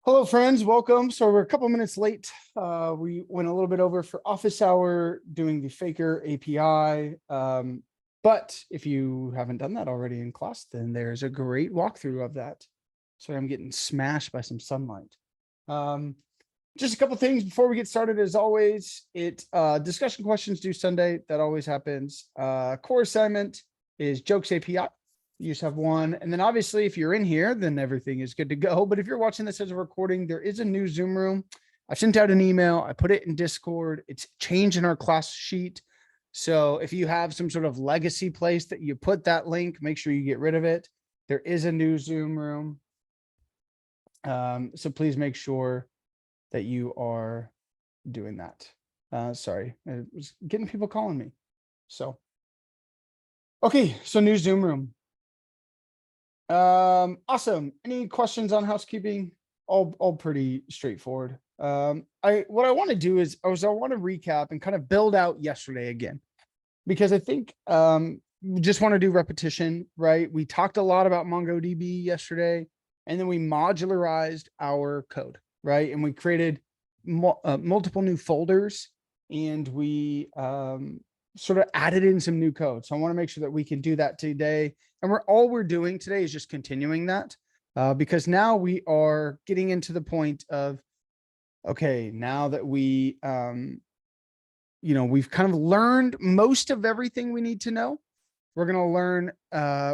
Hello, friends. Welcome. So we're a couple minutes late. We went a little bit over for office hour doing the Faker API. But if you haven't done that already in class, then there's a great walkthrough of that. So I'm getting smashed by some sunlight. Just a couple things before we get started. As always, discussion questions due Sunday. That always happens. Core assignment is Jokes API. You just have one. And then obviously, if you're in here, then everything is good to go. But if you're watching this as a recording, there is a new Zoom room. I sent out an email. I put it in Discord. It's changed in our class sheet. So if you have some sort of legacy place that you put that link, make sure you get rid of it. There is a new Zoom room. So please make sure that you are doing that. Sorry, I was getting people calling me. So, okay, so new Zoom room. Awesome. Any questions on housekeeping? All pretty straightforward. What I want to do is I want to recap and kind of build out yesterday again, because I think we just want to do repetition, right? We talked a lot about MongoDB yesterday, and then we modularized our code, right? And we created multiple new folders, and we sort of added in some new code. So I want to make sure that we can do that today. And all we're doing today is just continuing that, because now we are getting into the point of, okay, now that we've kind of learned most of everything we need to know. We're going to learn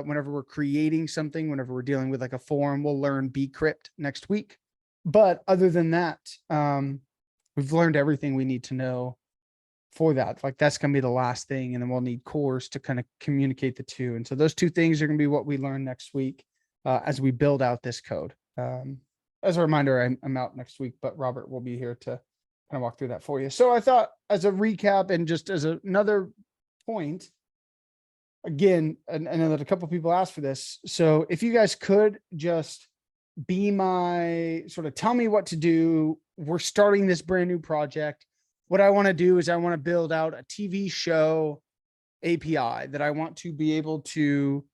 whenever we're creating something, whenever we're dealing with like a form, we'll learn bcrypt next week. But other than that, we've learned everything we need to know for that. Like that's going to be the last thing. And then we'll need cores to kind of communicate the two. And so those two things are going to be what we learn next week as we build out this code. As a reminder, I'm out next week, but Robert will be here to kind of walk through that for you. So I thought as a recap and just as another point, again, I know that a couple of people asked for this. So if you guys could just be my sort of tell me what to do. We're starting this brand new project. What I want to do is I want to build out a TV show API that I want to be able to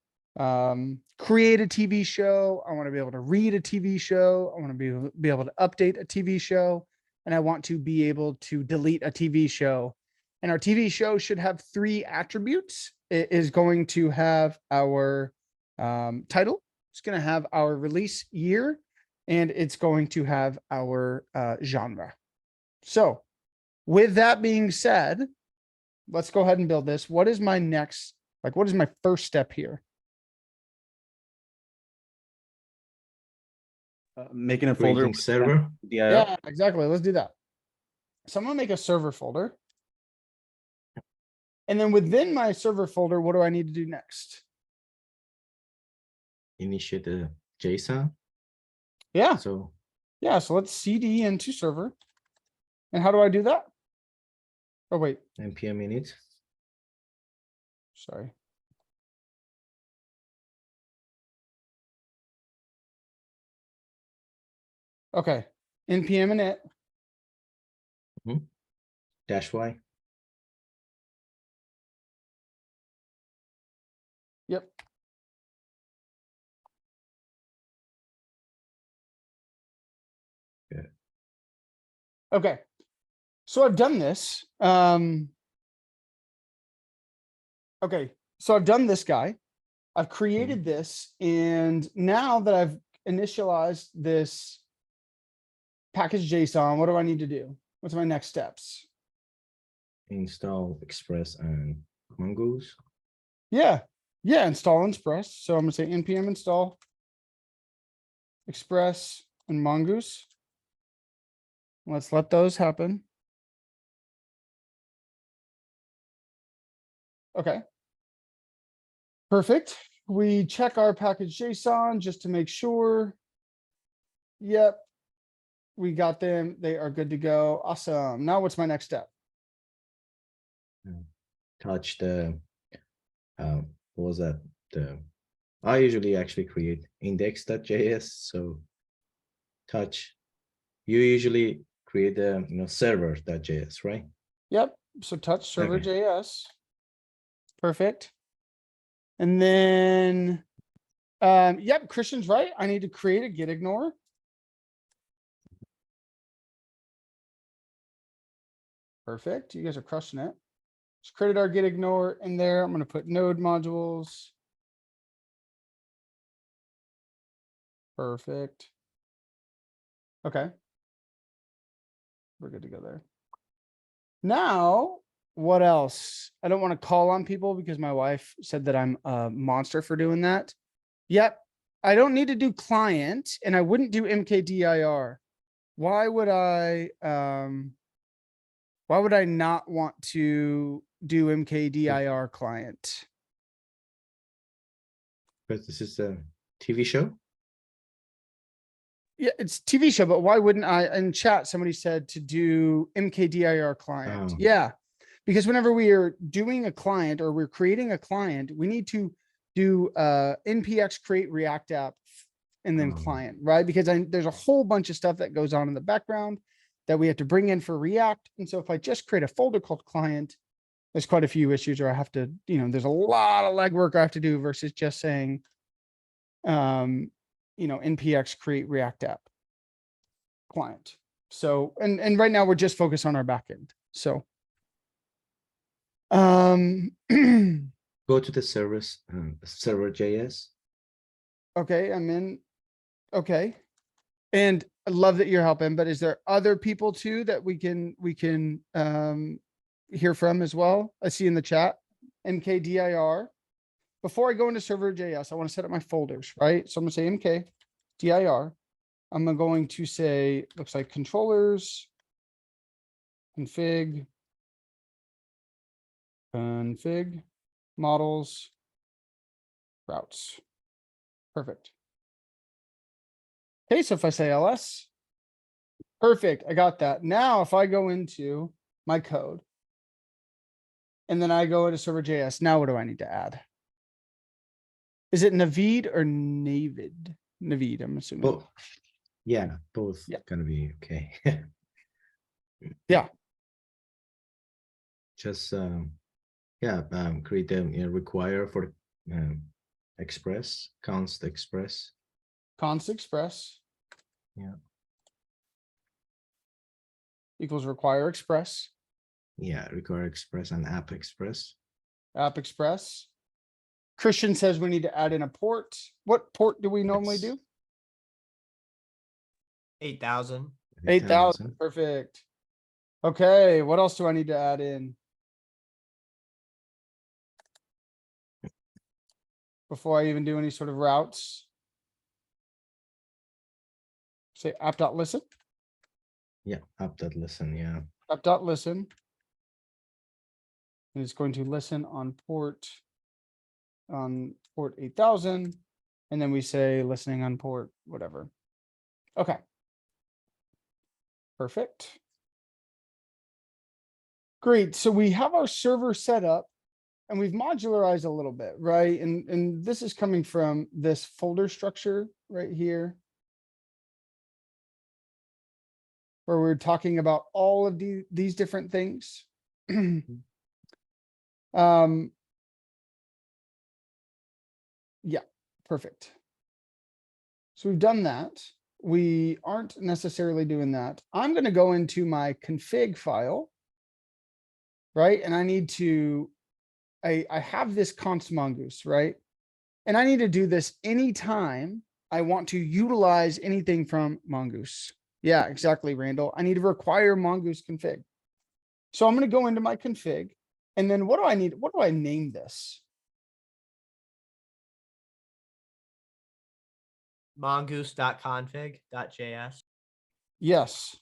create a TV show. I want to be able to read a TV show. I want to be able to update a TV show. And I want to be able to delete a TV show. And our TV show should have 3 attributes. It is going to have our title. It's going to have our release year. And it's going to have our genre. So with that being said, let's go ahead and build this. What is my next, what is my first step here? Making a folder Creating server. Yeah, exactly. Let's do that. So I'm going to make a server folder. And then within my server folder, what do I need to do next? Initiate the JSON. Yeah. So let's CD into server. And how do I do that? Oh, wait. npm init. Sorry. Okay. npm init. -y. Yep. Good. Okay. So I've done this. Okay. So I've done this guy. I've created this. And now that I've initialized this package JSON, what do I need to do? What's my next steps? Install Express and Mongoose. Yeah. Install Express. So I'm going to say npm install Express and Mongoose. Let's let those happen. Okay. Perfect. We check our package JSON just to make sure. Yep. We got them. They are good to go. Awesome. Now what's my next step? Touch the, what was that? I usually actually create index.js. So touch, you usually create the server.js, right? Yep. So touch server Okay. JS. Perfect. And then, yep, Christian's right. I need to create a get ignore. Perfect. You guys are crushing it. Let's credit our get ignore in there. I'm gonna put node modules. Perfect. Okay. We're good to go there. Now, what else? I don't want to call on people because my wife said that I'm a monster for doing that. Yep. I don't need to do client and I wouldn't do MKDIR. Why would I not want to do MKDIR client? Because this is a TV show. Yeah, it's TV show, but why wouldn't I? In chat, somebody said to do MKDIR client. Oh. Yeah, because whenever we are doing a client or we're creating a client, we need to do npx create React app and then Oh. client, right? Because there's a whole bunch of stuff that goes on in the background that we have to bring in for React. And so if I just create a folder called client, there's quite a few issues, or I have to, there's a lot of legwork I have to do versus just saying, npx create React app client. So, and right now we're just focused on our backend. So, Go to the service, server.js. okay, I'm in. Okay. And I love that you're helping, but is there other people too that we can hear from as well? I see in the chat, MKDIR. Before I go into server.js, I want to set up my folders, right? So I'm gonna say MKDIR. I'm going to say, looks like controllers, config, models, routes. Perfect. Okay, so if I say ls, perfect, I got that. Now, if I go into my code and then I go into server.js, now what do I need to add? Is it Navid or Navid? Navid, I'm assuming. Both. Yeah, both gonna be okay. Yeah. Just create them require for express const express. Const express. Yeah. Equals require express. Yeah, require express and app express. App express. Christian says we need to add in a port. What port do we normally do? 8,000. 8,000. Perfect. Okay, what else do I need to add in? Before I even do any sort of routes. Say app.listen. Yeah, app.listen, yeah. App.listen. And it's going to listen on port 8,000. And then we say listening on port, whatever. Okay. Perfect. Great. So we have our server set up and we've modularized a little bit, right? And this is coming from this folder structure right here, where we're talking about all of these different things. Yeah, perfect. So we've done that. We aren't necessarily doing that. I'm going to go into my config file, right? And I need to, I have this const mongoose, right? And I need to do this anytime I want to utilize anything from mongoose. Yeah, exactly, Randall. I need to require mongoose config. So I'm going to go into my config. And then what do I need? What do I name this? Mongoose.config.js. Yes.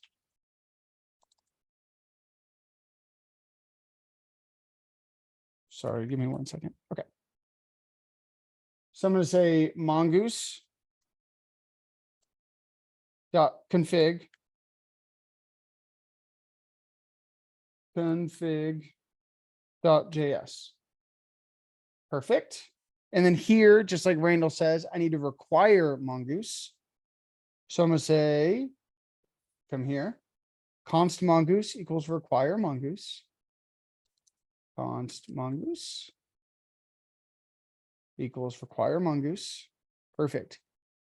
Sorry, give me 1 second. Okay. So I'm going to say mongoose dot config dot JS. Perfect. And then here, just like Randall says, I need to require mongoose. So I'm going to say, come here, const mongoose equals require mongoose. Const mongoose equals require mongoose. Perfect.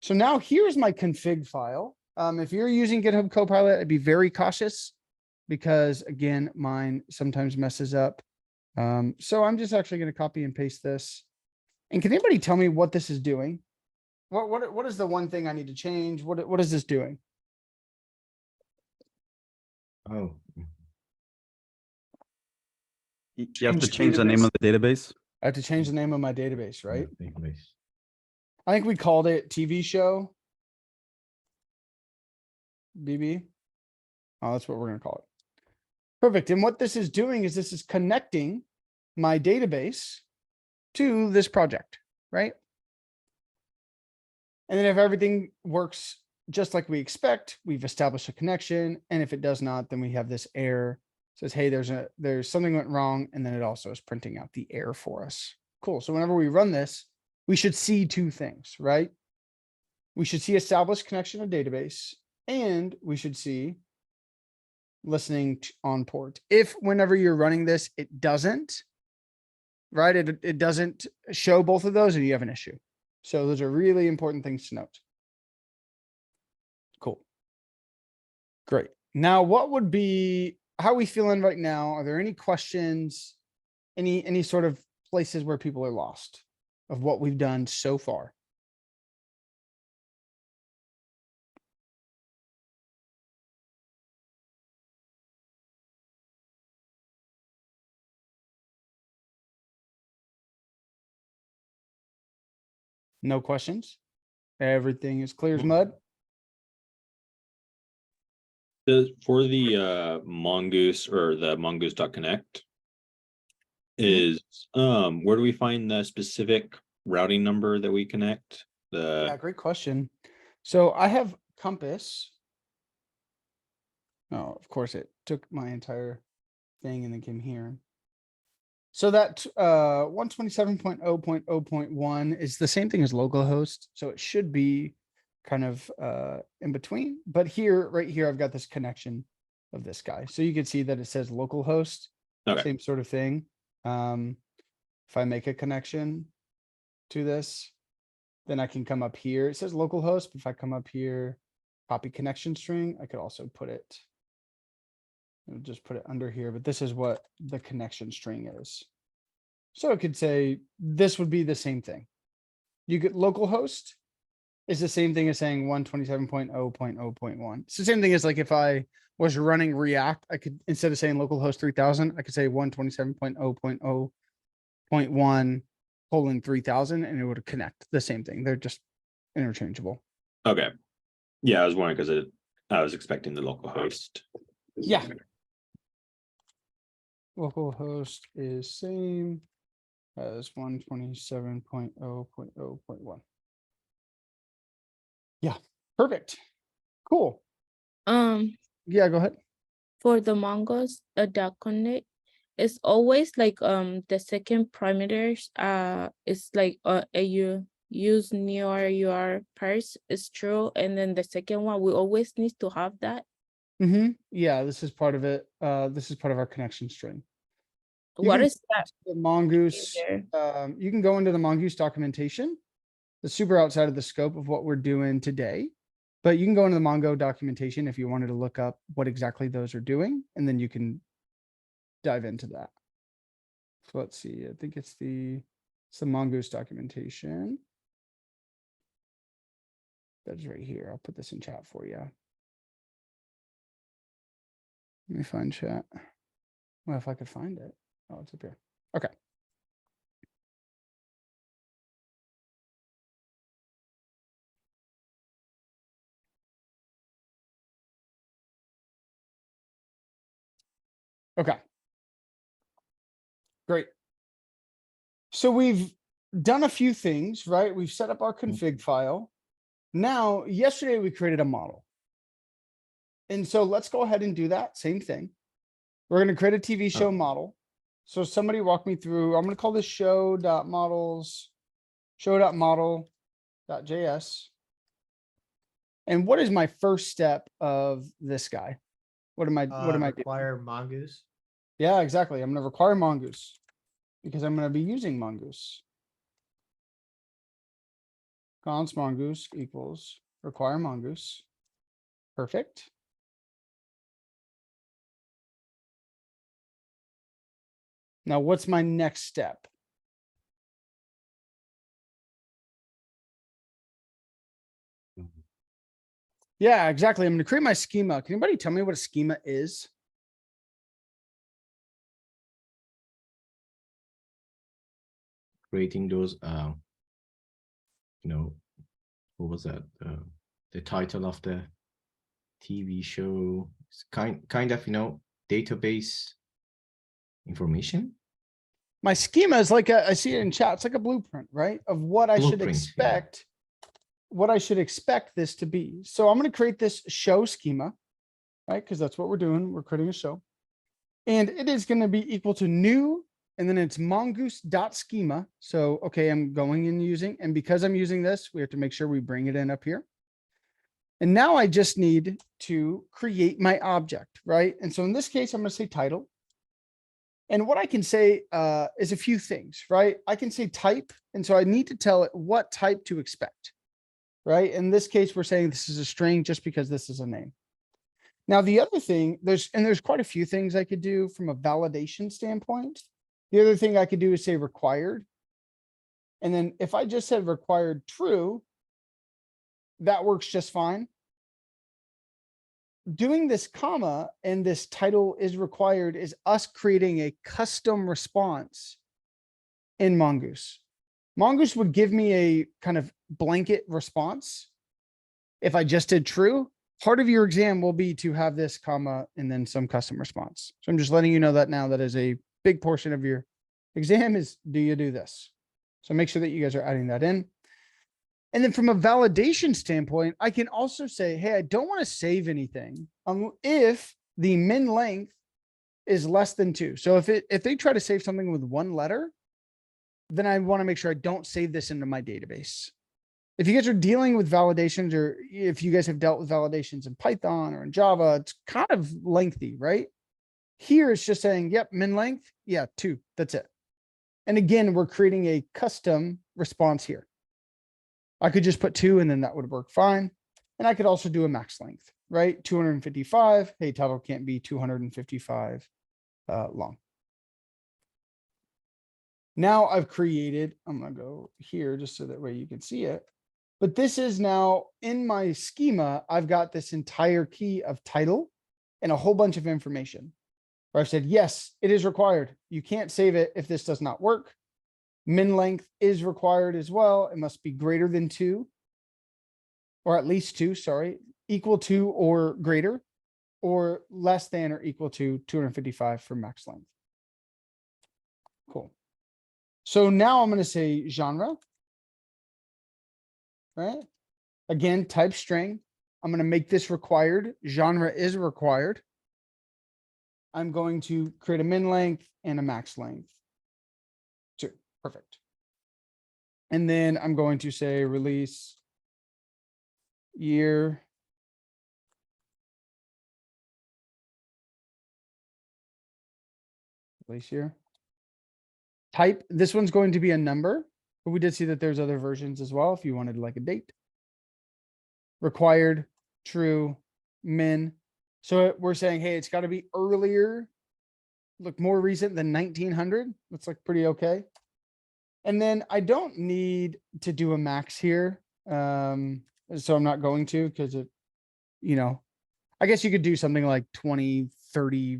So now here's my config file. If you're using GitHub Copilot, I'd be very cautious because again, mine sometimes messes up. So I'm just actually going to copy and paste this. And can anybody tell me what this is doing? What is the one thing I need to change? What is this doing? Oh, You have to change the name of the database. I have to change the name of my database, right? yeah, database. I think we called it TV show. BB. Oh, that's what we're going to call it. Perfect. And what this is doing is this is connecting my database to this project, right? And then if everything works just like we expect, we've established a connection. And if it does not, then we have this error. It says, hey, there's something went wrong. And then it also is printing out the error for us. Cool. So whenever we run this, we should see two things, right? We should see established connection to database, and we should see listening on port. If whenever you're running this, it doesn't, right? It doesn't show both of those, and you have an issue. So those are really important things to note. Cool. Great. Now, what would be, how are we feeling right now? Are there any questions? Any sort of places where people are lost of what we've done so far? No questions? Everything is clear as mud? For the mongoose or the mongoose.connect is where do we find the specific routing number that we connect? Yeah, great question. So I have Compass. Oh, of course it took my entire thing and then came here. So that 127.0.0.1 is the same thing as localhost. So it should be kind of in between. But here, right here, I've got this connection of this guy. So you can see that it says localhost, Okay. same sort of thing. If I make a connection to this, then I can come up here. It says localhost, but if I come up here, copy connection string, I could also put it. I'll just put it under here, but this is what the connection string is. So it could say this would be the same thing. You get localhost is the same thing as saying 127.0.0.1. It's the same thing as like if I was running React, I could, instead of saying localhost 3000, I could say 127.0.0.1:3000 and it would connect the same thing. They're just interchangeable. Okay. Yeah, I was wondering because I was expecting the local host. Yeah. Localhost is same as 127.0.0.1. Yeah, perfect. Cool. Yeah, go ahead. For the Mongoose, dot connect is always like the second parameters is like you use new your parse is true, and then the second one we always need to have that. Yeah, this is part of it. This is part of our connection string. What can is that? The mongoose. there? You can go into the mongoose documentation. It's super outside of the scope of what we're doing today, but you can go into the Mongo documentation if you wanted to look up what exactly those are doing, and then you can dive into that. So let's see. I think it's the mongoose documentation. That's right here. I'll put this in chat for you. Let me find chat. Well, if I could find it. Oh, it's up here. Okay. Okay. Great. So we've done a few things, right? We've set up our config file. Now, yesterday we created a model. And so let's go ahead and do that same thing. We're going to create a TV show model. So somebody walk me through, I'm going to call this show.models, show.model.js. And what is my first step of this guy? What am I doing? Require mongoose. Yeah, exactly. I'm going to require mongoose because I'm going to be using mongoose. Const mongoose equals require mongoose. Perfect. Now, what's my next step? Yeah, exactly. I'm going to create my schema. Can anybody tell me what a schema is? Creating those, what was that? The title of the TV show. It's kind of, database information. My schema is like I see it in chat. It's like a blueprint, right? Of what I should Blueprint, yeah. expect, what I should expect this to be. So I'm going to create this show schema, right? Because that's what we're doing. We're creating a show. And it is going to be equal to new, and then it's mongoose.schema. So, okay, I'm going and using, and because I'm using this, we have to make sure we bring it in up here. And now I just need to create my object, right? And so in this case, I'm going to say title. And what I can say is a few things, right? I can say type. And so I need to tell it what type to expect, right? In this case, we're saying this is a string just because this is a name. Now, the other thing, there's quite a few things I could do from a validation standpoint. The other thing I could do is say required. And then if I just said required true, that works just fine. Doing this comma and this title is required is us creating a custom response in Mongoose. Mongoose would give me a kind of blanket response if I just did true. Part of your exam will be to have this comma and then some custom response. So I'm just letting you know that now. That is a big portion of your exam is, do you do this? So make sure that you guys are adding that in. And then from a validation standpoint, I can also say, hey, I don't want to save anything if the min length is less than 2. So if they try to save something with 1 letter, then I want to make sure I don't save this into my database. If you guys are dealing with validations, or if you guys have dealt with validations in Python or in Java, it's kind of lengthy, right? Here it's just saying, yep, min length. Yeah, 2. That's it. And again, we're creating a custom response here. I could just put 2 and then that would work fine. And I could also do a max length, right? 255. Hey, title can't be 255 long. Now I've created, I'm going to go here just so that way you can see it. But this is now in my schema. I've got this entire key of title and a whole bunch of information where I've said, yes, it is required. You can't save it if this does not work. Min length is required as well. It must be greater than 2, or at least 2, sorry, equal to or greater, or less than or equal to 255 for max length. Cool. So now I'm going to say genre, right? Again, type string. I'm going to make this required. Genre is required. I'm going to create a min length and a max length. 2. Perfect. And then I'm going to say release year. Release year. Type. This one's going to be a number, but we did see that there's other versions as well if you wanted like a date. Required, true, min. So we're saying, hey, it's got to be earlier, look more recent than 1900. Looks like pretty okay. And then I don't need to do a max here. So I'm not going to, because it, I guess you could do something like 2030,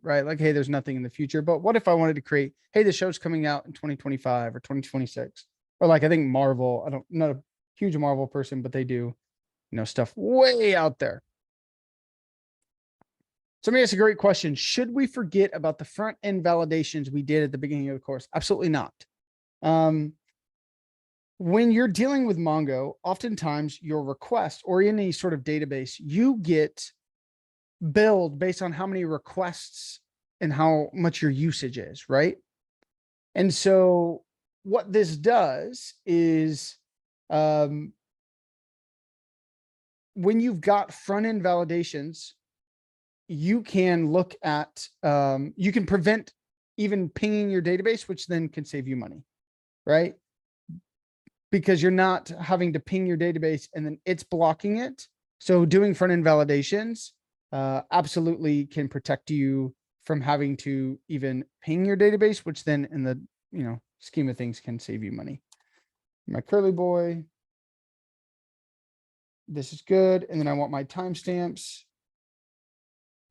right? Like, hey, there's nothing in the future. But what if I wanted to create, hey, the show's coming out in 2025 or 2026? Or like, I think Marvel, I'm not a huge Marvel person, but they do, stuff way out there. Somebody asked a great question. Should we forget about the front end validations we did at the beginning of the course? Absolutely not. When you're dealing with Mongo, oftentimes your request or any sort of database, you get billed based on how many requests and how much your usage is, right? And so what this does is, when you've got front end validations, you can look at, you can prevent even pinging your database, which then can save you money, right? Because you're not having to ping your database and then it's blocking it. So doing front end validations absolutely can protect you from having to even ping your database, which then in the, scheme of things can save you money. My curly boy. This is good. And then I want my timestamps.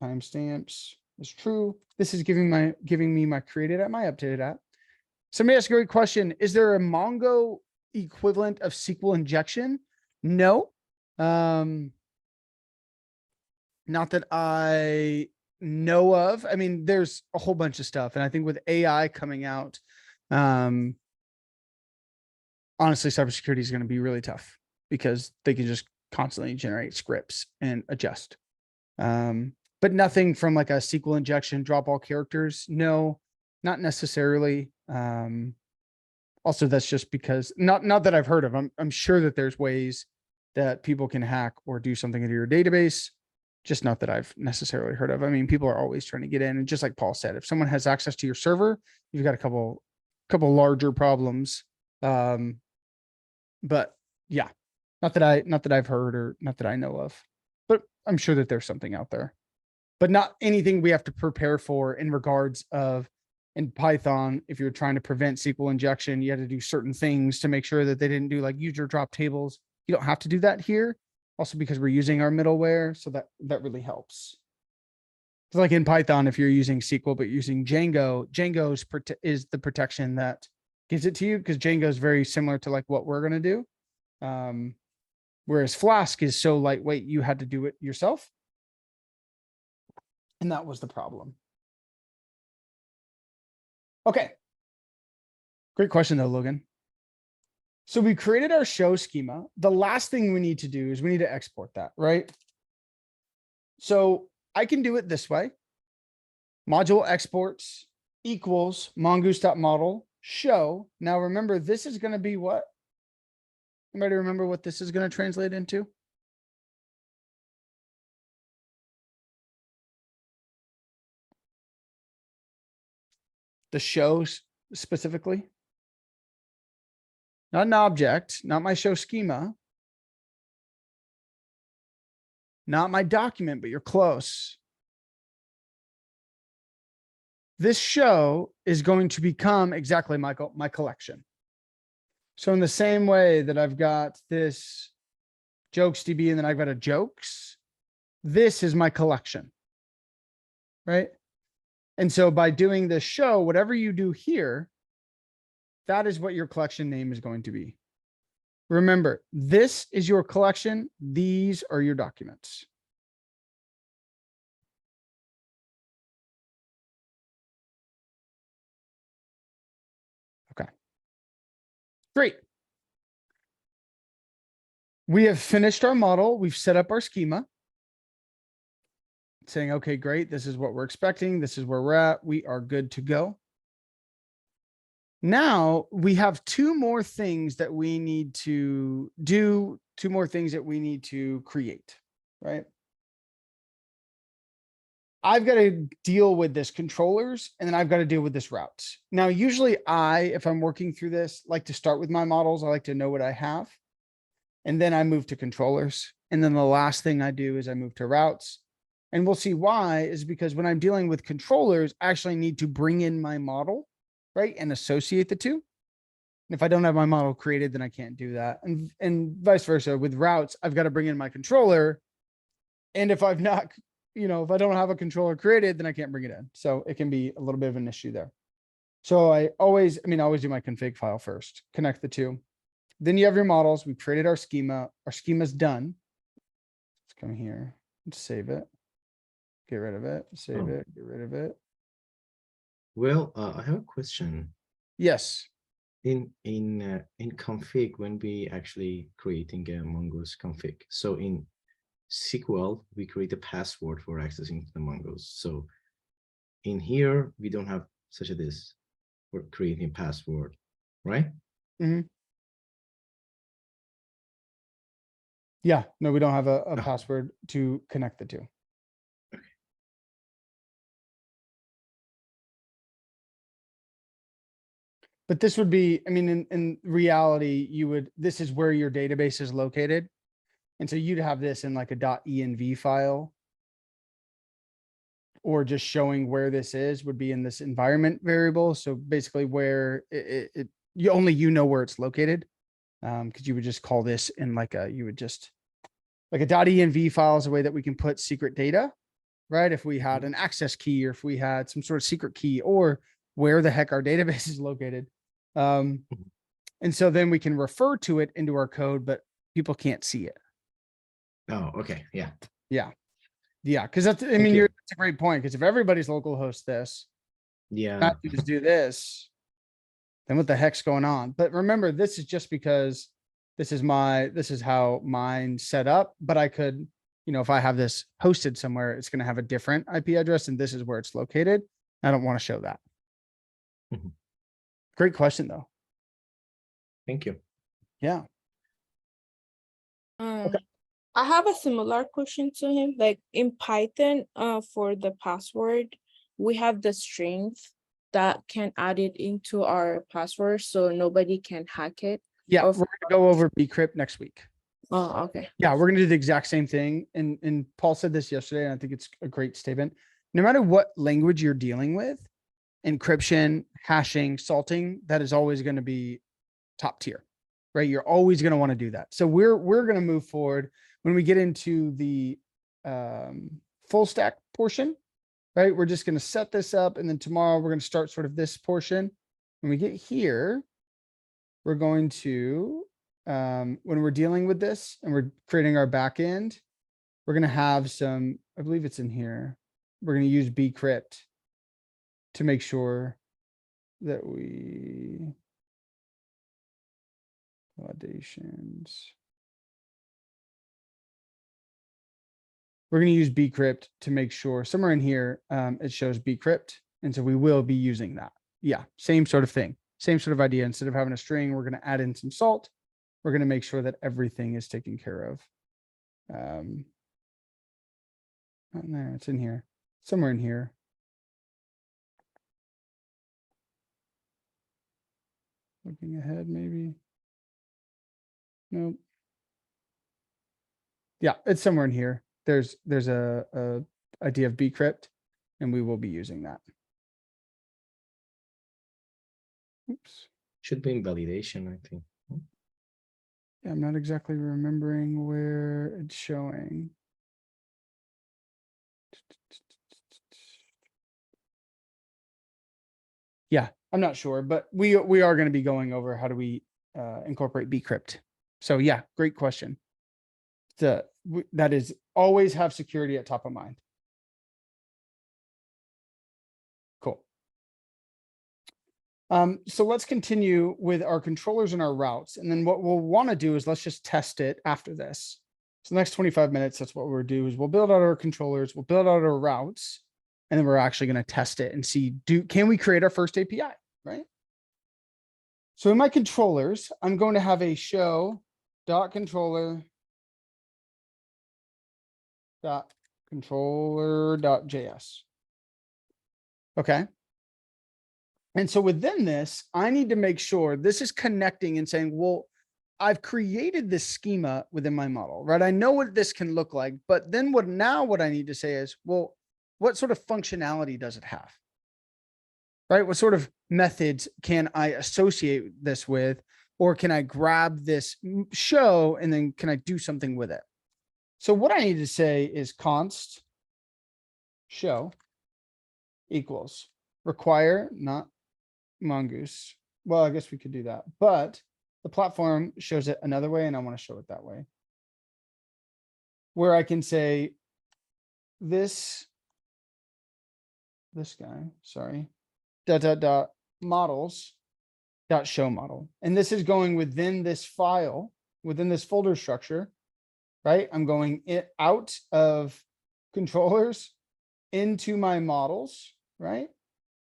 Timestamps is true. This is giving me my created app, my updated app. Somebody asked a great question. Is there a Mongo equivalent of SQL injection? No. Not that I know of. I mean, there's a whole bunch of stuff. And I think with AI coming out, honestly, cybersecurity is going to be really tough because they can just constantly generate scripts and adjust. But nothing from like a SQL injection, drop all characters. No, not necessarily. Also, that's just because not that I've heard of. I'm sure that there's ways that people can hack or do something into your database. Just not that I've necessarily heard of. I mean, people are always trying to get in. And just like Paul said, if someone has access to your server, you've got a couple larger problems. But yeah, not that I've heard or not that I know of, but I'm sure that there's something out there, but not anything we have to prepare for in regards of in Python. If you're trying to prevent SQL injection, you had to do certain things to make sure that they didn't do like user drop tables. You don't have to do that here. Also because we're using our middleware. So that really helps. It's like in Python, if you're using SQL, but using Django, is the protection that gives it to you because Django is very similar to like what we're going to do. Whereas Flask is so lightweight, you had to do it yourself. And that was the problem. Okay. Great question though, Logan. So we created our show schema. The last thing we need to do is we need to export that, right? So I can do it this way. Module exports equals mongoose.model show. Now remember, this is going to be what? Anybody remember what this is going to translate into? The shows specifically. Not an object, not my show schema. Not my document, but you're close. This show is going to become exactly my collection. So in the same way that I've got this jokes DB and then I've got a jokes, this is my collection, right? And so by doing this show, whatever you do here, that is what your collection name is going to be. Remember, this is your collection. These are your documents. Okay. Great. We have finished our model. We've set up our schema. Saying, okay, great. This is what we're expecting. This is where we're at. We are good to go. Now we have two more things that we need to do, two more things that we need to create, right? I've got to deal with this controllers and then I've got to deal with this routes. Now, usually if I'm working through this, like to start with my models, I like to know what I have. And then I move to controllers. And then the last thing I do is I move to routes. And we'll see why is because when I'm dealing with controllers, I actually need to bring in my model, right? And associate the two. And if I don't have my model created, then I can't do that. And vice versa with routes, I've got to bring in my controller. And if I've not, if I don't have a controller created, then I can't bring it in. So it can be a little bit of an issue there. So I always do my config file first, connect the two. Then you have your models. We've created our schema. Our schema's done. Let's come here and save it. Get rid of it, save it, get rid of it. Well, I have a question. Yes. In config, when we actually creating a Mongoose config, so in SQL, we create a password for accessing the Mongoose. So in here, we don't have such a this for creating a password, right? Mm-hmm. Yeah, no, we don't have a password to connect the two. But this would be, in reality, this is where your database is located. And so you'd have this in like a .env file. or just showing where this is would be in this environment variable. So basically where you only, know where it's located. Cause you would just call this in like you would just like a .env file is a way that we can put secret data, right? If we had an access key or if we had some sort of secret key or where the heck our database is located. And so then we can refer to it into our code, but people can't see it. Oh, okay, yeah. Yeah. Yeah. Cause that's, I Thank mean, you. that's a great point. Cause if everybody's local host this, Yeah, Matthews do this, then what the heck's going on? But remember, this is just because this is how mine set up, but I could, if I have this hosted somewhere, it's going to have a different IP address and this is where it's located. I don't want to show that. Mhm. Great question though. thank you. Yeah. I have a similar question to him. Like in Python, for the password, we have the strings that can add it into our password so nobody can hack it. Yeah. Of- We're going to go over bcrypt next week. Oh, okay. Yeah. We're going to do the exact same thing. And Paul said this yesterday, and I think it's a great statement. No matter what language you're dealing with, encryption, hashing, salting, that is always going to be top tier, right? You're always going to want to do that. So we're going to move forward when we get into the full stack portion, right? We're just going to set this up. And then tomorrow we're going to start sort of this portion. When we get here, we're going to, when we're dealing with this and we're creating our back end, we're going to have some, I believe it's in here. We're going to use bcrypt to make sure that we validations. We're going to use bcrypt to make sure somewhere in here, it shows bcrypt. And so we will be using that. Yeah. Same sort of thing. Same sort of idea. Instead of having a string, we're going to add in some salt. We're going to make sure that everything is taken care of. Not in there. It's in here, somewhere in here. Looking ahead, maybe. Nope. Yeah, it's somewhere in here. There's a idea of bcrypt, and we will be using that. Oops. Should be in validation, I think. Yeah, I'm not exactly remembering where it's showing. Yeah, I'm not sure, but we are going to be going over how do we incorporate bcrypt. So yeah, great question. That is always have security at top of mind. Cool. So let's continue with our controllers and our routes. And then what we'll want to do is let's just test it after this. So the next 25 minutes, that's what we'll do is we'll build out our controllers, we'll build out our routes, and then we're actually going to test it and see, can we create our first API, right? So in my controllers, I'm going to have a show.controller.controller.js. Okay. And so within this, I need to make sure this is connecting and saying, well, I've created this schema within my model, right? I know what this can look like, but then what I need to say is, well, what sort of functionality does it have? Right? What sort of methods can I associate this with? Or can I grab this show and then can I do something with it? So what I need to say is const show equals require, not mongoose. Well, I guess we could do that, but the platform shows it another way and I want to show it that way. Where I can say this guy, sorry, models dot show model. And this is going within this file, within this folder structure, right? I'm going it out of controllers into my models, right?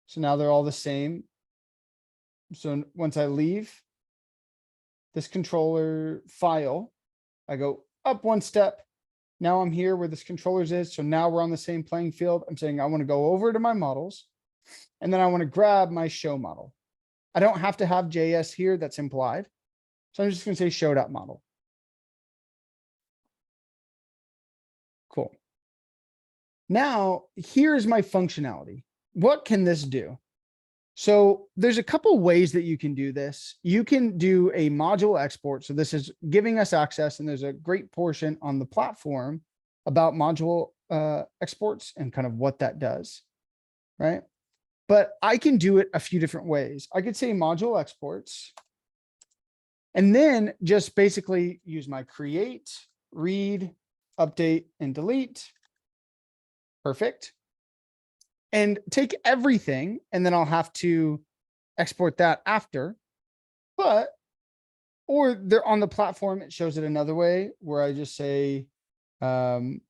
So now they're all the same. So once I leave this controller file, I go up one step. Now I'm here where this controllers is. So now we're on the same playing field. I'm saying I want to go over to my models and then I want to grab my show model. I don't have to have JS here. That's implied. So I'm just going to say show.model. Cool. Now, here's my functionality. What can this do? So there's a couple ways that you can do this. You can do a module export. So this is giving us access, and there's a great portion on the platform about module exports and kind of what that does, right? But I can do it a few different ways. I could say module exports, and then just basically use my create, read, update, and delete. Perfect. And take everything, and then I'll have to export that after. But, or they're on the platform, it shows it another way where I just say module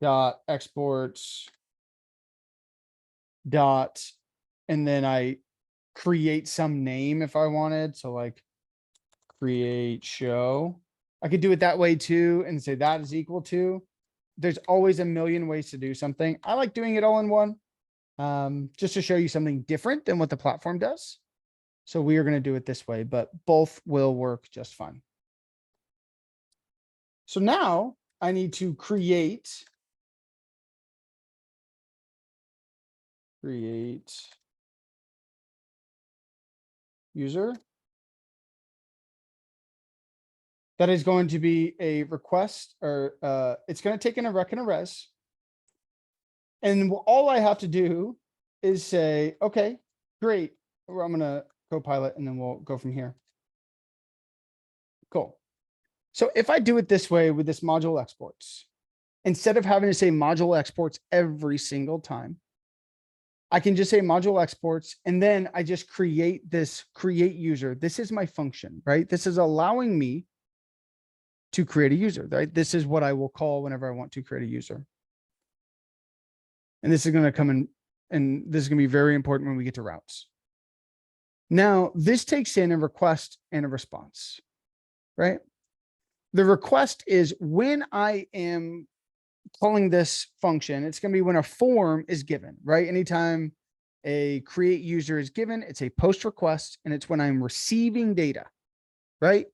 dot exports dot, and then I create some name if I wanted. So like create show. I could do it that way too and say that is equal to. There's always a million ways to do something. I like doing it all in one, just to show you something different than what the platform does. So we are going to do it this way, but both will work just fine. So now I need to create user. That is going to be a request, or it's going to take in a rec and a res. And all I have to do is say, okay, great. Or I'm going to Copilot, and then we'll go from here. Cool. So if I do it this way with this module exports, instead of having to say module exports every single time, I can just say module exports, and then I just create this create user. This is my function, right? This is allowing me to create a user, right? This is what I will call whenever I want to create a user. And this is going to come in, and this is going to be very important when we get to routes. Now, this takes in a request and a response, right? The request is when I am calling this function, it's going to be when a form is given, right? Anytime a create user is given, it's a post request, and it's when I'm receiving data, right?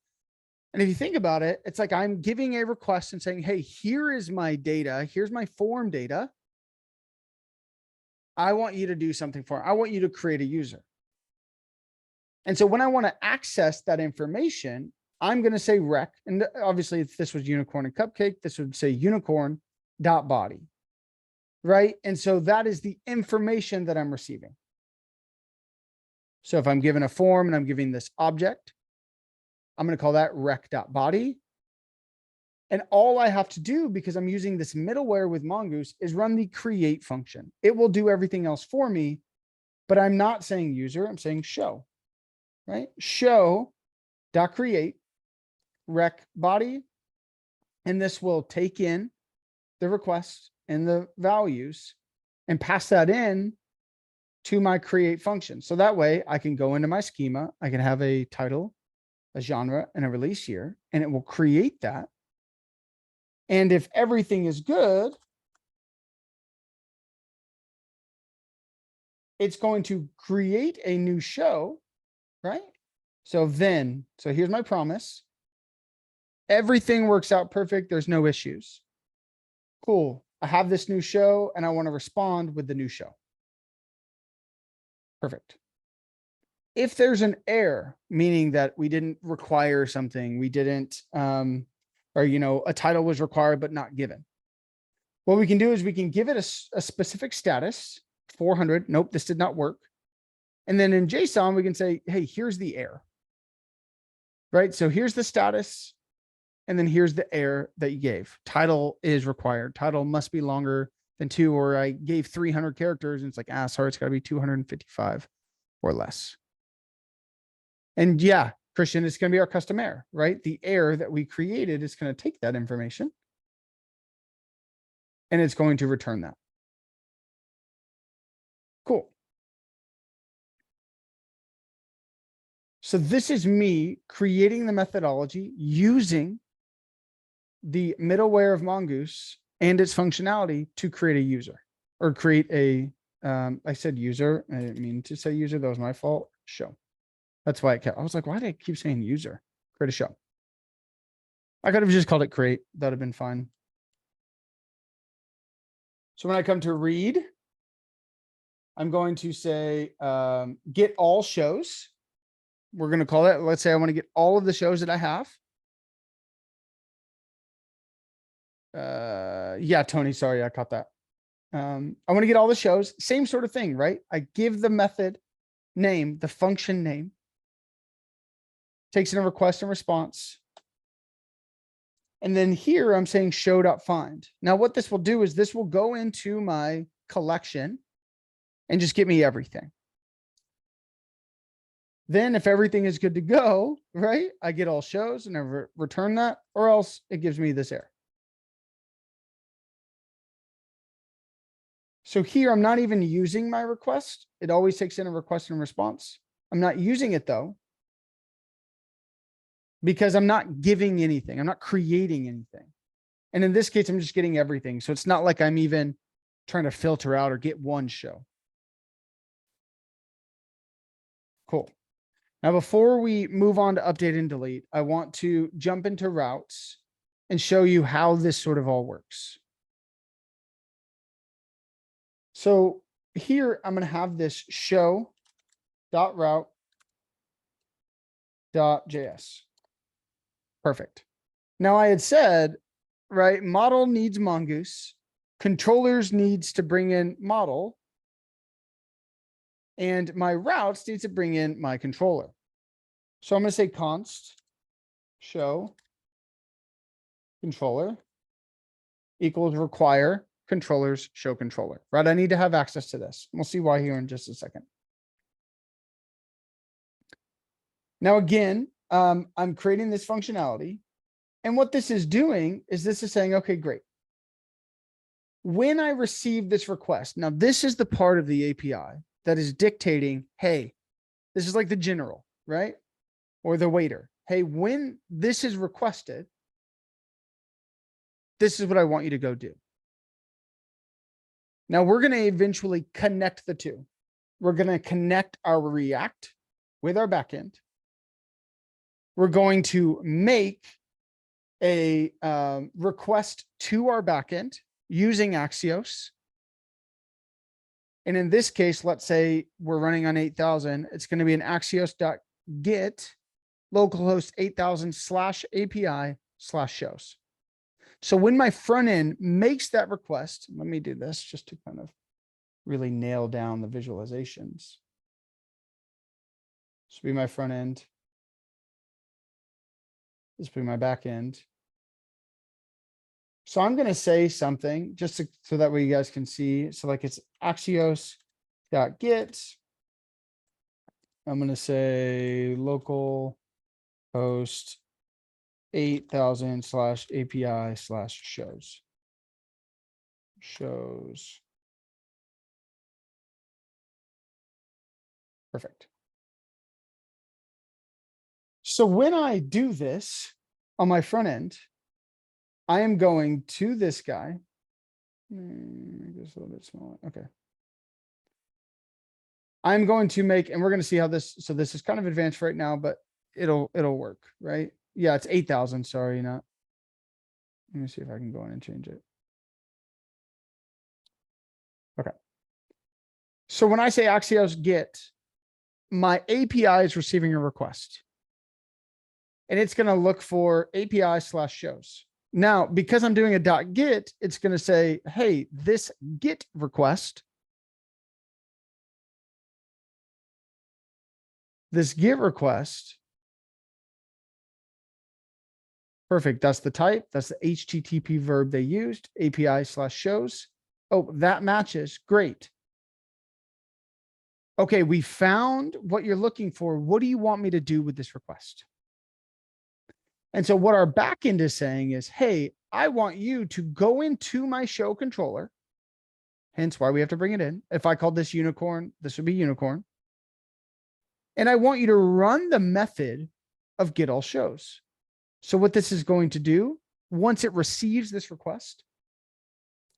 And if you think about it, it's like I'm giving a request and saying, hey, here is my data. Here's my form data. I want you to do something for it. I want you to create a user. And so when I want to access that information, I'm going to say rec. And obviously, if this was unicorn and cupcake, this would say unicorn dot body. Right. And so that is the information that I'm receiving. So if I'm given a form and I'm giving this object, I'm going to call that rec.body. And all I have to do, because I'm using this middleware with Mongoose, is run the create function. It will do everything else for me, but I'm not saying user, I'm saying show, right? Show.create rec body. And this will take in the request and the values and pass that in to my create function. So that way I can go into my schema. I can have a title, a genre, and a release year, and it will create that. And if everything is good, it's going to create a new show, right? So here's my promise. Everything works out perfect. There's no issues. Cool. I have this new show and I want to respond with the new show. Perfect. If there's an error, meaning that we didn't require something, we didn't, or, a title was required, but not given. What we can do is we can give it a specific status, 400. Nope, this did not work. And then in JSON, we can say, hey, here's the error. Right? So here's the status. And then here's the error that you gave. Title is required. Title must be longer than 2, or I gave 300 characters. And it's like, sorry, it's got to be 255 or less. And yeah, Christian, it's going to be our custom error, right? The error that we created is going to take that information and it's going to return that. Cool. So this is me creating the methodology using the middleware of Mongoose and its functionality to create a user, or create a, I said user. I didn't mean to say user. That was my fault. Show. That's why I was like, why did I keep saying user? Create a show. I could have just called it create. That'd have been fine. So when I come to read, I'm going to say, get all shows. We're going to call it, let's say I want to get all of the shows that I have. Yeah, Tony, sorry, I caught that. I want to get all the shows, same sort of thing, right? I give the method name, the function name, takes in a request and response. And then here I'm saying show.find. Now what this will do is this will go into my collection and just get me everything. Then if everything is good to go, right, I get all shows and I return that, or else it gives me this error. So here I'm not even using my request. It always takes in a request and response. I'm not using it though, because I'm not giving anything. I'm not creating anything. And in this case, I'm just getting everything. So it's not like I'm even trying to filter out or get one show. Cool. Now, before we move on to update and delete, I want to jump into routes and show you how this sort of all works. So here I'm going to have this show.route.js. Perfect. Now I had said, right, model needs mongoose, controllers needs to bring in model, and my routes needs to bring in my controller. So I'm going to say const show controller equals require controllers show controller, right? I need to have access to this. We'll see why here in just a second. Now, again, I'm creating this functionality. And what this is doing is this is saying, okay, great. When I receive this request, now this is the part of the API that is dictating, hey, this is like the general, right? Or the waiter. Hey, when this is requested, this is what I want you to go do. Now we're going to eventually connect the two. We're going to connect our React with our backend. We're going to make a request to our backend using Axios. And in this case, let's say we're running on 8,000. It's going to be an axios.get localhost 8,000 /API/shows. So when my front end makes that request, let me do this just to kind of really nail down the visualizations. This will be my front end. This will be my back end. So I'm going to say something just so that way you guys can see. So like it's axios.get. I'm going to say local host 8,000 /API/shows. Shows. Perfect. So when I do this on my front end, I am going to this guy. Make this a little bit smaller. Okay. I'm going to make, and we're going to see how this, so this is kind of advanced right now, but it'll work, right? Yeah, it's 8,000. Sorry, not. Let me see if I can go in and change it. Okay. So when I say Axios get, my API is receiving a request. And it's going to look for API/shows. Now, because I'm doing a .get, it's going to say, hey, this get request, perfect. That's the type. That's the HTTP verb they used, API/shows. Oh, that matches. Great. Okay, we found what you're looking for. What do you want me to do with this request? And so what our backend is saying is, hey, I want you to go into my show controller. Hence why we have to bring it in. If I called this unicorn, this would be unicorn. And I want you to run the method of get all shows. So what this is going to do, once it receives this request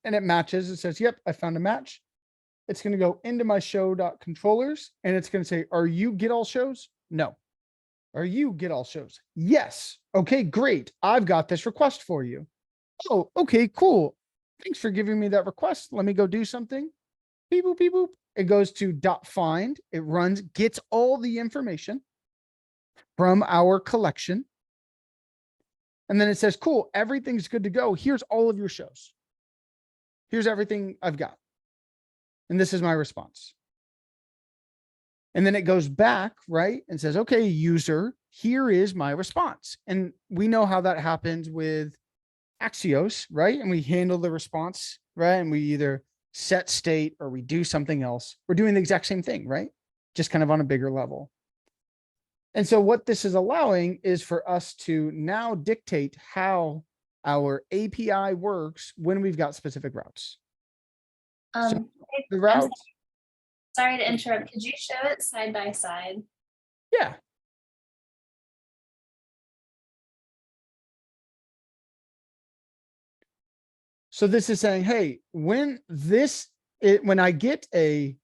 and it matches, it says, yep, I found a match. It's going to go into my show.controllers and it's going to say, are you get all shows? No. Are you get all shows? Yes. Okay, great. I've got this request for you. Oh, okay, cool. Thanks for giving me that request. Let me go do something. Beep, boop, beep, boop. It goes to .find. It runs, gets all the information from our collection. And then it says, cool, everything's good to go. Here's all of your shows. Here's everything I've got. And this is my response. And then it goes back, right? And says, okay, user, here is my response. And we know how that happens with Axios, right? And we handle the response, right? And we either set state or we do something else. We're doing the exact same thing, right? Just kind of on a bigger level. And so what this is allowing is for us to now dictate how our API works when we've got specific routes. So Hey, the I'm route, sorry to interrupt. Could you show it side by side? yeah. So this is saying, hey, when I get a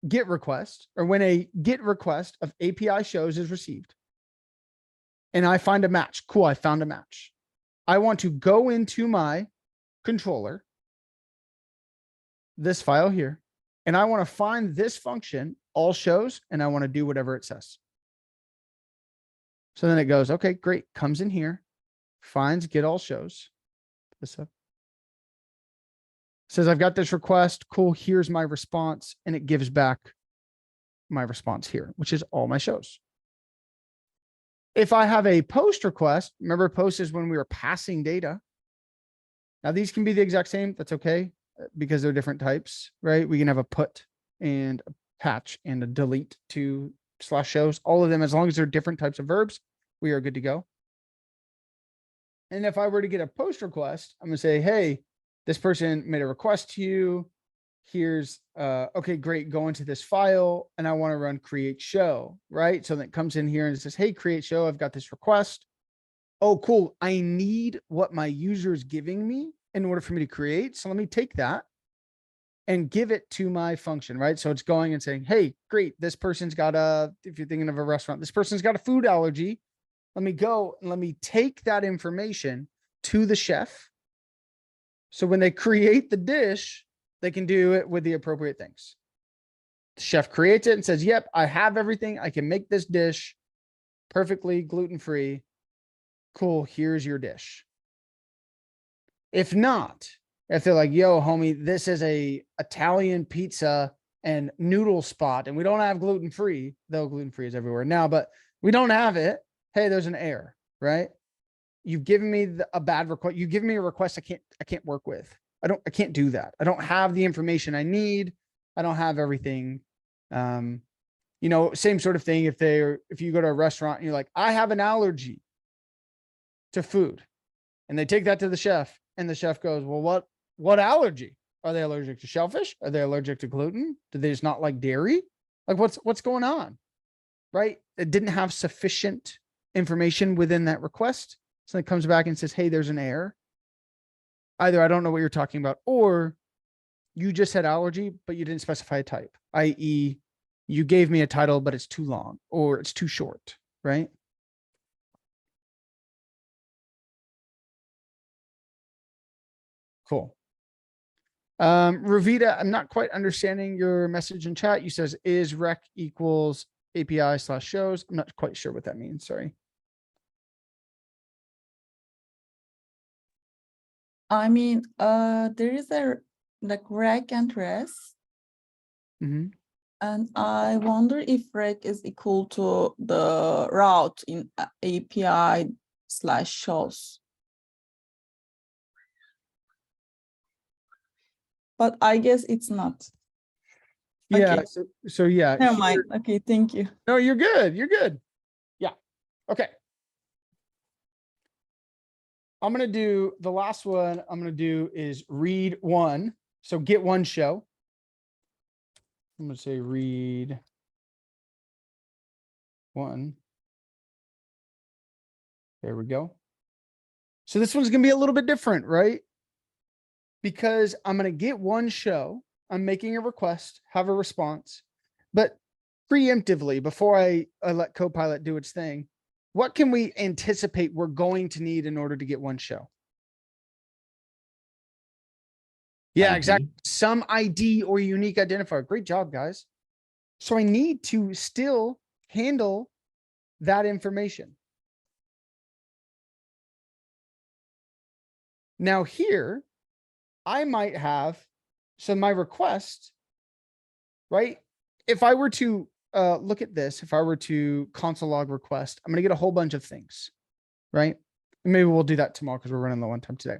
GET request, or when a GET request of API shows is received, and I find a match, cool, I found a match. I want to go into my controller, this file here, and I want to find this function, all shows, and I want to do whatever it says. So then it goes, okay, great, comes in here, finds get all shows. This up. Says, I've got this request. Cool. Here's my response. And it gives back my response here, which is all my shows. If I have a post request, remember post is when we were passing data. Now these can be the exact same. That's okay because they're different types, right? We can have a put and a patch and a delete to /shows, all of them, as long as they're different types of verbs, we are good to go. And if I were to get a post request, I'm going to say, hey, this person made a request to you. Here's, okay, great. Go into this file and I want to run create show, right? So that comes in here and it says, hey, create show. I've got this request. Oh, cool. I need what my user is giving me in order for me to create. So let me take that and give it to my function, right? So it's going and saying, hey, great. This person's got if you're thinking of a restaurant, this person's got a food allergy. Let me go and let me take that information to the chef. So when they create the dish, they can do it with the appropriate things. The chef creates it and says, yep, I have everything. I can make this dish perfectly gluten-free. Cool, here's your dish. If not, if they're like, yo, homie, this is a Italian pizza and noodle spot and we don't have gluten-free, though gluten-free is everywhere now, but we don't have it. Hey, there's an error, right? You've given me a bad request. You give me a request I can't work with. I can't do that. I don't have the information I need. I don't have everything. You know, same sort of thing. If you go to a restaurant and you're like, I have an allergy to food, and they take that to the chef and the chef goes, well, what allergy? Are they allergic to shellfish? Are they allergic to gluten? Do they just not like dairy? Like what's going on? Right? It didn't have sufficient information within that request. So it comes back and says, hey, there's an error. Either I don't know what you're talking about, or you just said allergy, but you didn't specify a type, i.e. you gave me a title, but it's too long or it's too short, right? Cool. Ravita, I'm not quite understanding your message in chat. You says is rec equals API/shows. I'm not quite sure what that means. Sorry. I mean, there is a like rec and res, Mm-hmm. and I wonder if rec is equal to the route in API/shows. But I guess it's not. Yeah. Okay. So yeah. Never mind. Okay, thank you. No, you're good. You're good. Yeah. Okay. I'm going to do the last one I'm going to do is read one. So get one show. I'm going to say read one. There we go. So this one's going to be a little bit different, right? Because I'm going to get one show. I'm making a request, have a response, but preemptively before I let Copilot do its thing, What can we anticipate we're going to need in order to get one show? Yeah, ID. exactly. Some ID or unique identifier. Great job, guys. So I need to still handle that information. Now here, I might have, so my request, right? If I were to look at this, if I were to console log request, I'm going to get a whole bunch of things, right? And maybe we'll do that tomorrow because we're running low on time today.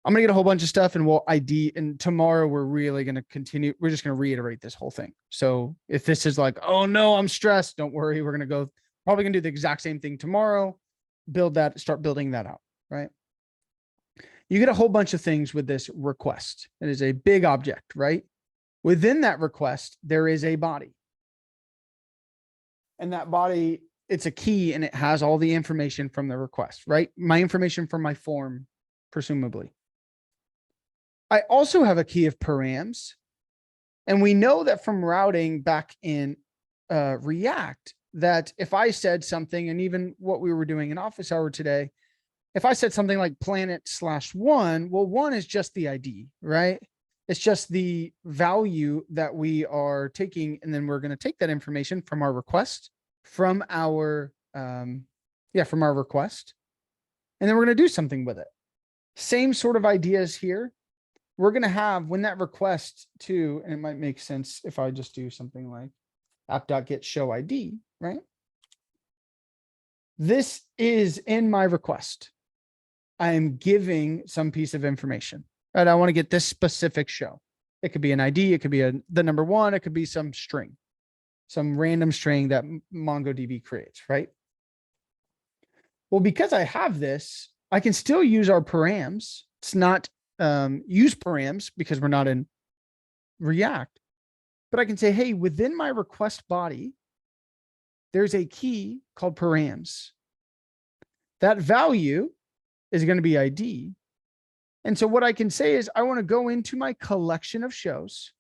I'm going to get a whole bunch of stuff and we'll ID, and tomorrow we're really going to continue. We're just going to reiterate this whole thing. So if this is like, oh no, I'm stressed, don't worry. We're going to go, probably going to do the exact same thing tomorrow, build that, start building that out, right? You get a whole bunch of things with this request. It is a big object, right? Within that request, there is a body. And that body, it's a key and it has all the information from the request, right? My information from my form, presumably. I also have a key of params. And we know that from routing back in React, that if I said something, and even what we were doing in office hour today, if I said something like planet/1, well, 1 is just the ID, right? It's just the value that we are taking. And then we're going to take that information from our request, from our request. And then we're going to do something with it. Same sort of ideas here. We're going to have, when that request to, and it might make sense if I just do something like app.get show ID, right? This is in my request. I am giving some piece of information, right? I want to get this specific show. It could be an ID. It could be the number 1. It could be some string, some random string that MongoDB creates, right? Well, because I have this, I can still use our params. It's not use params because we're not in React, but I can say, hey, within my request body, there's a key called params. That value is going to be ID. And so what I can say is I want to go into my collection of shows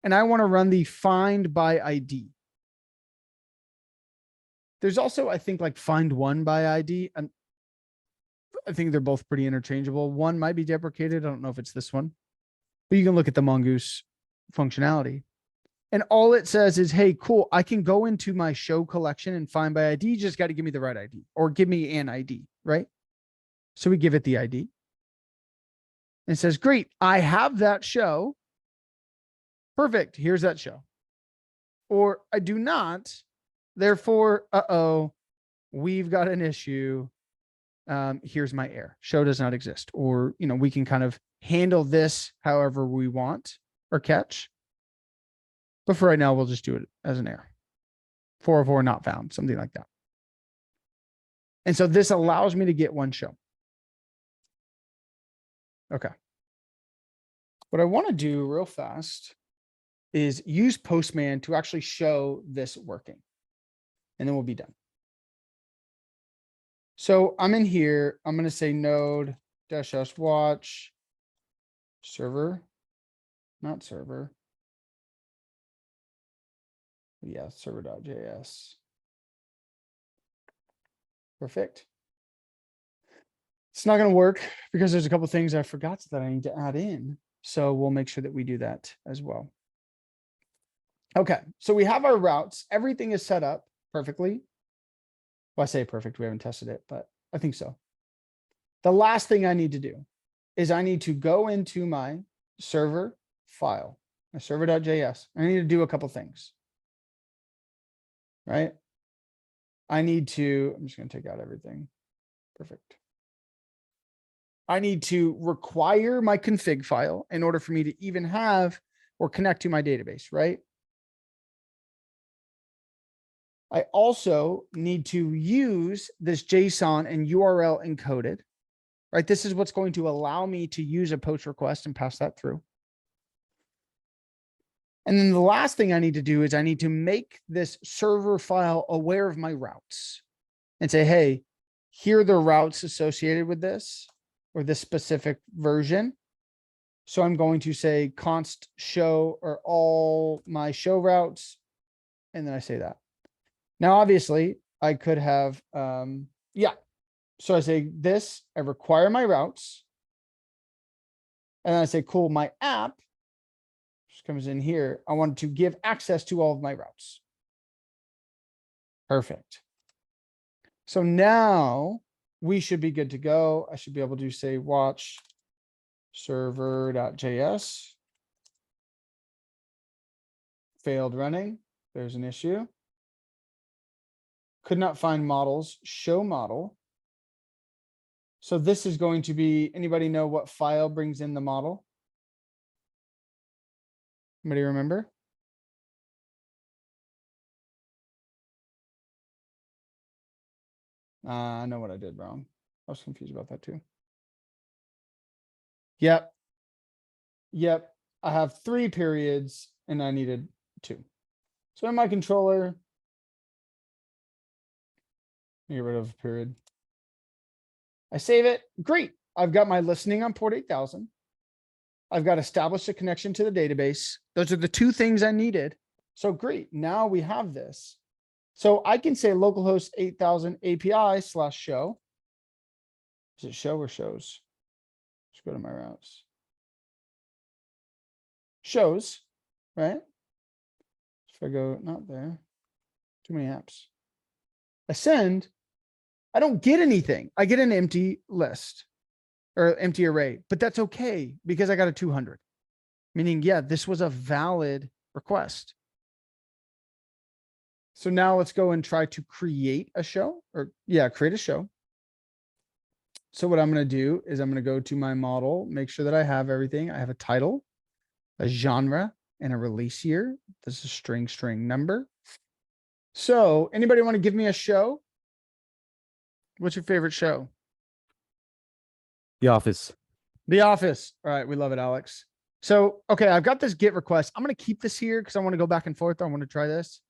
and I want to run the find by ID. There's also, I think, like find one by ID. And I think they're both pretty interchangeable. One might be deprecated. I don't know if it's this one, but you can look at the Mongoose functionality. And all it says is, hey, cool, I can go into my show collection and find by ID. You just got to give me the right ID or give me an ID, right? So we give it the ID. And it says, great, I have that show. Perfect, here's that show. Or I do not. Therefore, we've got an issue. Here's my error. Show does not exist. Or, we can kind of handle this however we want or catch. But for right now, we'll just do it as an error. 404 not found, something like that. And so this allows me to get one show. Okay. What I want to do real fast is use Postman to actually show this working. And then we'll be done. So I'm in here. I'm going to say node -- watch server, not server. Yeah, server.js. Perfect. It's not going to work because there's a couple of things I forgot that I need to add in. So we'll make sure that we do that as well. Okay, so we have our routes. Everything is set up perfectly. Well, I say perfect, we haven't tested it, but I think so. The last thing I need to do is I need to go into my server file, my server.js. I need to do a couple things, right? I'm just going to take out everything. Perfect. I need to require my config file in order for me to even have or connect to my database, right? I also need to use this JSON and URL encoded, right? This is what's going to allow me to use a post request and pass that through. And then the last thing I need to do is I need to make this server file aware of my routes and say, hey, here are the routes associated with this or this specific version. So I'm going to say const show or all my show routes. And then I say that. Now, obviously, I could have, yeah. So I say this, I require my routes. And then I say, cool, my app just comes in here. I want to give access to all of my routes. Perfect. So now we should be good to go. I should be able to say watch server.js. Failed running. There's an issue. Could not find models, show model. So this is going to be, anybody know what file brings in the model? Anybody remember? I know what I did wrong. I was confused about that too. Yep. Yep. I have 3 periods and I needed 2. So in my controller, get rid of period. I save it. Great. I've got my listening on port 8000. I've got established a connection to the database. Those are the 2 things I needed. So great. Now we have this. So I can say localhost 8000 API/show. Is it show or shows? Let's go to my routes. Shows, right? If I go not there, too many apps. I send, I don't get anything. I get an empty list or empty array, but that's okay because I got a 200. Meaning, yeah, this was a valid request. So now let's go and try to create a show or yeah, create a show. So what I'm going to do is I'm going to go to my model, make sure that I have everything. I have a title, a genre, and a release year. This is string number. So anybody want to give me a show? What's your favorite show? The Office. The Office. All right. We love it, Alex. So, okay, I've got this GET request. I'm going to keep this here because I want to go back and forth. I want to try this.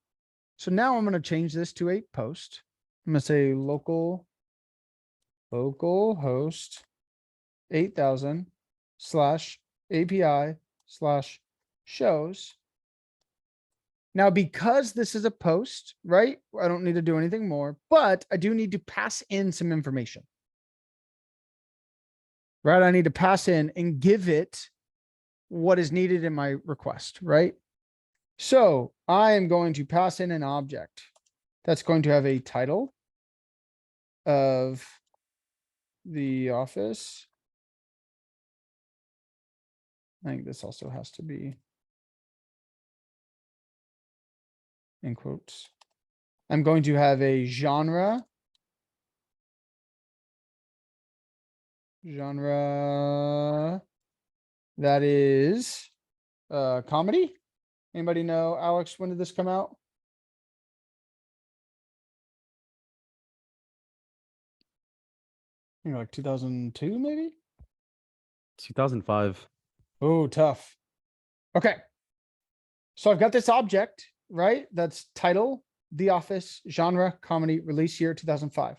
So now I'm going to change this to a post. I'm going to say local host 8000 / API / shows. Now, because this is a post, right? I don't need to do anything more, but I do need to pass in some information. Right? I need to pass in and give it what is needed in my request, right? So I am going to pass in an object that's going to have a title of the office. I think this also has to be in quotes. I'm going to have a genre. That is comedy. Anybody know, Alex, when did this come out? You know, like 2002, maybe? 2005. Oh, tough. Okay. So I've got this object, right? That's title, The Office, genre, comedy, release year 2005.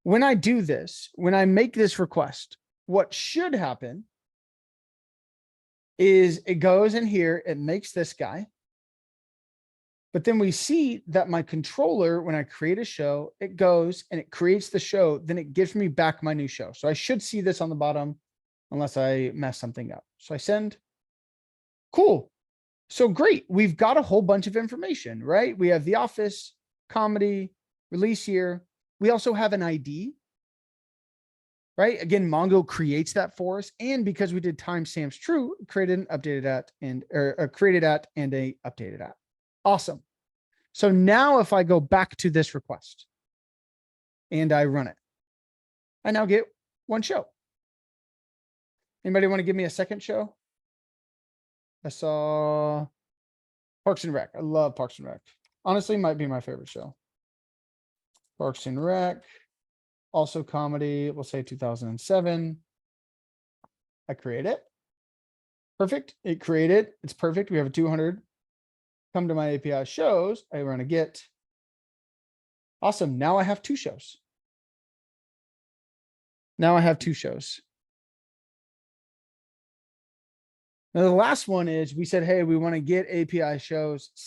When I do this, when I make this request, what should happen is it goes in here, it makes this guy. But then we see that my controller, when I create a show, it goes and it creates the show, then it gives me back my new show. So I should see this on the bottom unless I mess something up. So I send. Cool. So great. We've got a whole bunch of information, right? We have The Office, comedy, release year. We also have an ID, right? Again, Mongo creates that for us. And because we did timestamps true, created an updated at and created at and a updated at. Awesome. So now if I go back to this request and I run it, I now get one show. Anybody want to give me a second show? I saw Parks and Rec. I love Parks and Rec. Honestly, might be my favorite show. Parks and Rec. Also comedy, we'll say 2007. I create it. Perfect. It created. It's perfect. We have a 200. Come to my API shows. I run a get. Awesome. Now I have 2 shows. Now I have 2 shows. Now the last one is we said, hey, we want to get API shows /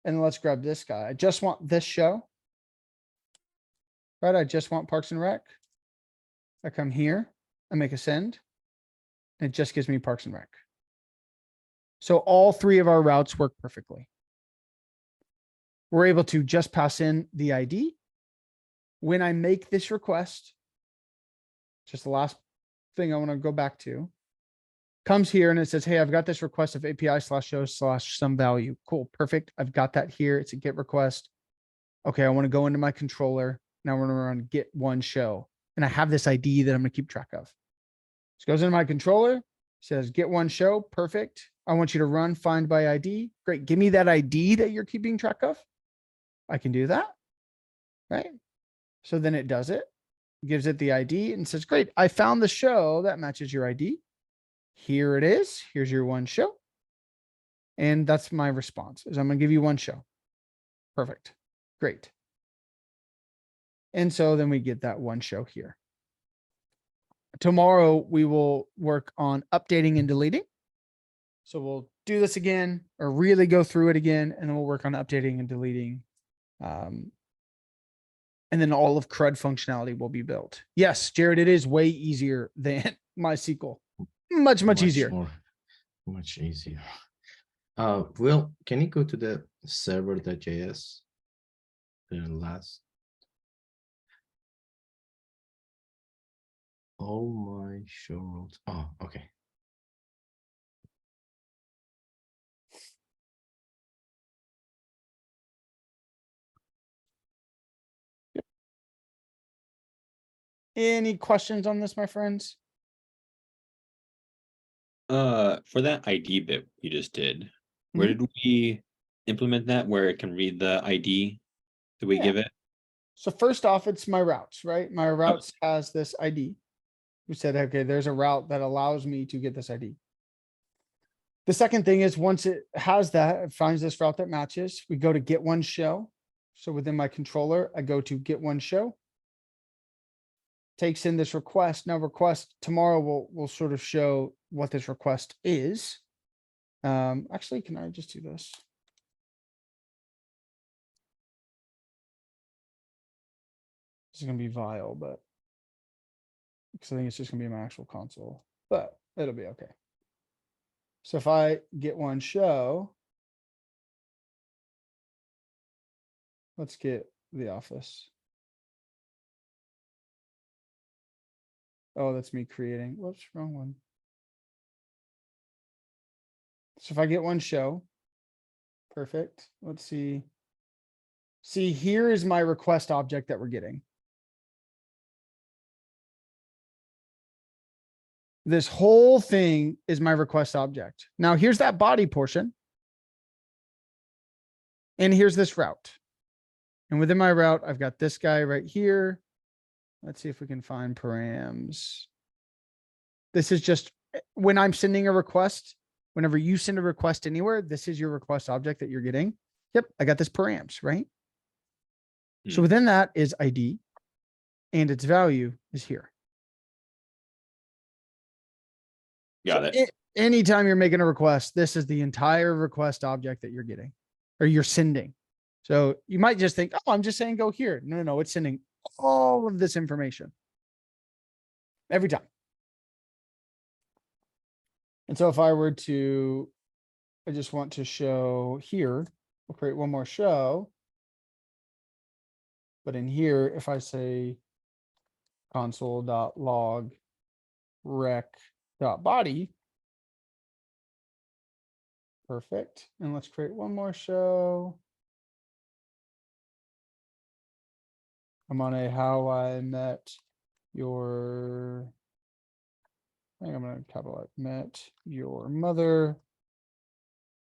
And let's grab this guy. I just want this show. Right, I just want Parks and Rec. I come here, I make a send. And it just gives me Parks and Rec. So all three of our routes work perfectly. We're able to just pass in the ID. When I make this request, just the last thing I want to go back to, comes here and it says, hey, I've got this request of API/show/some value. Cool, perfect. I've got that here. It's a GET request. Okay, I want to go into my controller. Now we're going to run get one show. And I have this ID that I'm going to keep track of. This goes into my controller, says get one show. Perfect. I want you to run find by ID. Great. Give me that ID that you're keeping track of. I can do that. Right. So then it does it, gives it the ID and says, great, I found the show that matches your ID. Here it is. Here's your one show. And that's my response is I'm going to give you one show. Perfect. Great. And so then we get that one show here. Tomorrow we will work on updating and deleting. So we'll do this again or really go through it again, and then we'll work on updating and deleting. And then all of CRUD functionality will be built. Yes, Jared, it is way easier than MySQL. Much easier. Much easier. Will, can you go to the server.js? The last. Oh my show roles. Oh, okay. Any questions on this, my friends? For that ID bit you just did, where Mhm. did we implement that where it can read the ID that we Yeah. give it? So first off, it's my routes, right? My routes has this ID. We said, okay, there's a route that allows me to get this ID. The second thing is once it has that, it finds this route that matches, we go to get one show. So within my controller, I go to get one show. Takes in this request. Now request tomorrow will sort of show what this request is. Actually, can I just do this? This is gonna be vile, but because I think it's just gonna be my actual console, but it'll be okay. So if I get one show, let's get the office. Oh, that's me creating. Whoops, wrong one. So if I get one show, perfect. Let's see. See, here is my request object that we're getting. This whole thing is my request object. Now here's that body portion. And here's this route. And within my route, I've got this guy right here. Let's see if we can find params. This is just when I'm sending a request, whenever you send a request anywhere, this is your request object that you're getting. Yep, I got this params, right? So within that is ID and its value is here. Got So it. Anytime you're making a request, this is the entire request object that you're getting or you're sending. So you might just think, oh, I'm just saying go here. No, it's sending all of this information every time. And so if I were to, I just want to show here, we'll create one more show. But in here, if I say console.log rec.body, perfect. And let's create one more show. I'm on a how I met your, I think I'm going to capitalize met your mother.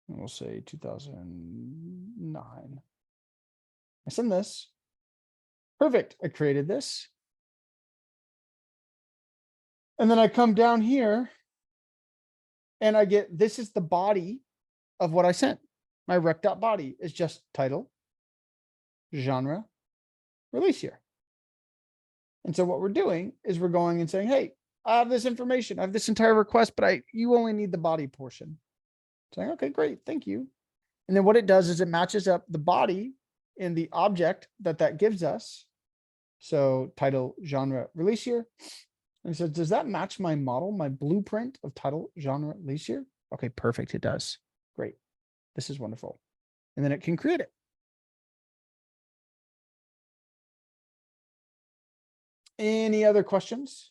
And we'll say 2009. I send this. Perfect. I created this. And then I come down here and I get, this is the body of what I sent. My rec.body is just title, genre, release year. And so what we're doing is we're going and saying, hey, I have this information. I have this entire request, but you only need the body portion. Saying, okay, great. Thank you. And then what it does is it matches up the body in the object that gives us. So title, genre, release year. And it says, does that match my model, my blueprint of title, genre, release year? Okay, perfect. It does. Great. This is wonderful. And then it can create it. Any other questions?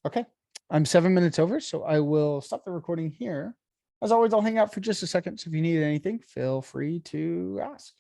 Okay, I'm 7 minutes over, so I will stop the recording here. As always, I'll hang out for just a second. So if you need anything, feel free to ask.